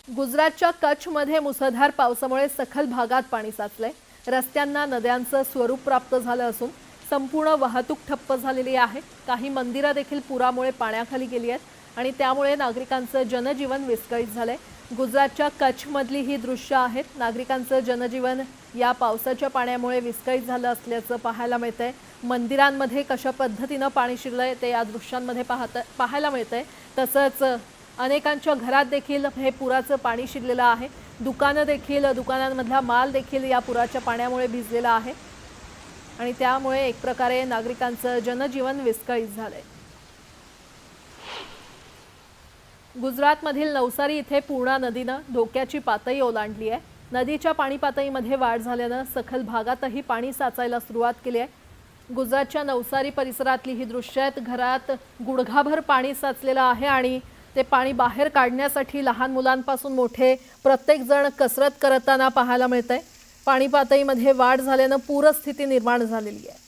गुजरातच्या कच्छमध्ये मुसळधार पावसामुळे सखल भागात पाणी साचले। रस्त्यांना नद्यांचं स्वरूप प्राप्त झालं असून संपूर्ण वाहतूक ठप्प झालेली आहे। काही मंदिरं देखील पुरामुळे पाण्याखाली गेली आहेत आणि त्यामुळे नागरिकांचं जनजीवन विस्कळीत झालंय। गुजरातच्या कच्छमधली ही दृश्य आहेत। नागरिकांचं जनजीवन या पावसाच्या पाण्यामुळे विस्कळीत झालं असल्याचं पाहायला मिळतंय। मंदिरांमध्ये कशा पद्धतीने पाणी शिरलंय ते या दृश्यांमध्ये पाहायला मिळतंय। तसंच अनेकांच्या घरात देखील हे पुराचं पाणी शिरलेलं आहे। दुकानांमधला माल देखील या पुराच्या पाण्यामुळे भिजलेला आहे आणि त्यामुळे एक प्रकारे नागरिकांचं जनजीवन विस्कळीत झालंय। गुजरातमधील नवसारी इथे पूर्णा नदीने धोक्याची पातळी ओलांडली आहे। नदीच्या पाणी पातळीमध्ये वाढ झाल्याने सखल भागातही पाणी साचायला सुरुवात केली आहे। गुजरातच्या नवसारी परिसरातली ही दृश्य आहेत। घरात गुडघाभर पाणी साचलेलं आहे आणि ते पाणी बाहेर काढण्यासाठी लहान मुलांपासून मोठे प्रत्येक जण कसरत करताना पाहायला मिळतंय। पाणी पातळीमध्ये वाढ झाल्याने पूरस्थिती निर्माण झालेली आहे।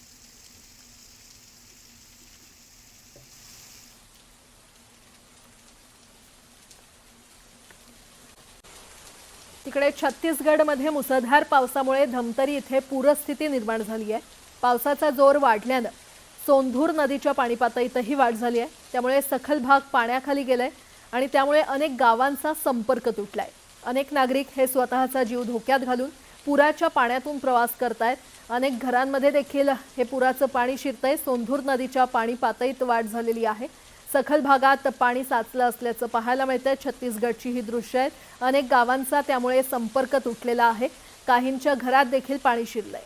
तिकडे छत्तीसगडमध्ये मुसळधार पावसामुळे धमतरी इथे पूरस्थिती निर्माण झाली आहे। पावसाचा जोर वाढल्याने सोंधूर नदीच्या पाणी पातळीतही वाढ झाली आहे। त्यामुळे सखल भाग पाण्याखाली गेलाय आणि त्यामुळे अनेक गावांचा संपर्क तुटलाय। अनेक नागरिक हे स्वतःचा जीव धोक्यात घालून पुराच्या पाण्यातून प्रवास करतायत। अनेक घरांमध्ये देखील हे पुराचं पाणी शिरतंय। सोंधूर नदीच्या पाणी पातळीत वाढ झालेली आहे। सखल भागात पाणी साचलं असल्याचं पाहायला मिळतंय। छत्तीसगडची ही दृश्य आहेत। अनेक गावांचा त्यामुळे संपर्क तुटलेला आहे। काहींच्या घरात देखील पाणी शिरलंय।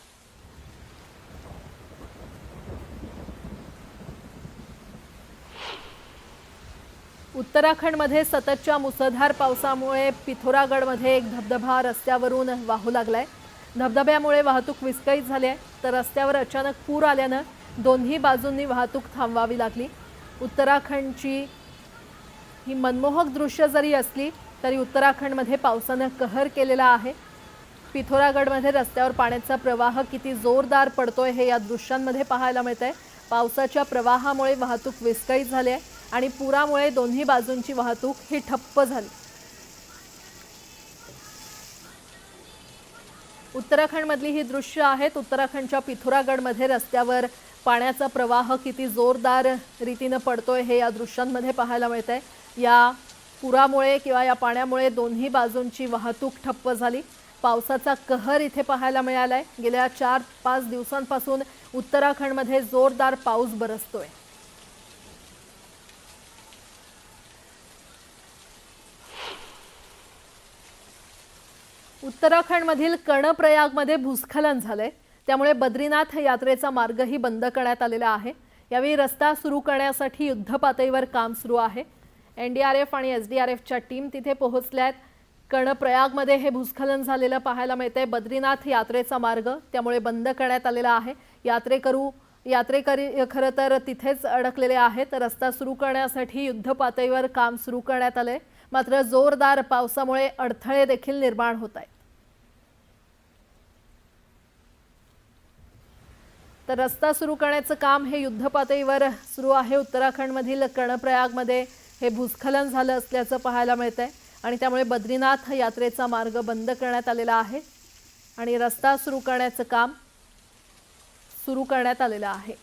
उत्तराखंडमध्ये सततच्या मुसळधार पावसामुळे पिथोरागडमध्ये एक धबधबा रस्त्यावरून वाहू लागलाय। धबधब्यामुळे वाहतूक विस्कळीत झाली आहे, तर रस्त्यावर अचानक पूर आल्याने दोन्ही बाजूंनी वाहतूक थांबवावी लागली। उत्तराखंडची ही मनमोहक दृश्य जरी असली तरी उत्तराखंडमध्ये पावसाने कहर केलेला आहे। पिथोरागडमध्ये रस्त्यावर पाण्याचा प्रवाह किती जोरदार पडतोय हे या दृश्यांमध्ये पाहायला मिळतंय। पावसाच्या प्रवाहामुळे वाहतूक विस्कळीत झाली आहे आणि पुरामुळे दोन्ही बाजूंची वाहतूक ही ठप्प झाली। उत्तराखंडमधली ही दृश्य आहेत। उत्तराखंडच्या पिथोरागडमध्ये रस्त्यावर पाण्याचा प्रवाह किती जोरदार रीतीने पडतोय हे या दृश्यांमध्ये पाहायला मिळतंय। या पुरामुळे किंवा या पाण्यामुळे दोन्ही बाजूंची वाहतूक ठप्प झाली। पावसाचा कहर इथे पाहायला मिळालाय। गेल्या 4-5 दिवसांपासून उत्तराखंडमध्ये जोरदार पाऊस बरसतोय। उत्तराखंडमधील कर्णप्रयागमध्ये भूस्खलन झालंय। त्यामुळे बद्रीनाथ यात्रेचा मार्गही बंद करण्यात आलेला आहे। यावेळी रस्ता सुरू करण्यासाठी युद्धपातळीवर काम सुरू आहे। एनडीआरएफ आणि एसडीआरएफच्या टीम तिथे पोहोचल्यात। कर्णप्रयागमध्ये हे भूस्खलन झालेलं पाहायला मिळतंय। बद्रीनाथ यात्रेचा मार्ग त्यामुळे बंद करण्यात आलेला आहे। यात्रेकरी खरं तर तिथेच अडकलेले आहेत। रस्ता सुरू करण्यासाठी युद्धपातळीवर काम सुरू करण्यात आले, मात्र जोरदार पावसामुळे अडथळे देखील निर्माण होत आहेत। तर रस्ता सुरू करण्याचं काम हे युद्धपातळीवर सुरू आहे। उत्तराखंडमधील कर्णप्रयागमध्ये हे भूस्खलन झालं असल्याचं पाहायला मिळतंय आणि त्यामुळे बद्रीनाथ यात्रेचा मार्ग बंद करण्यात आलेला आहे आणि रस्ता सुरू करण्याचं काम सुरू करण्यात आलेलं आहे।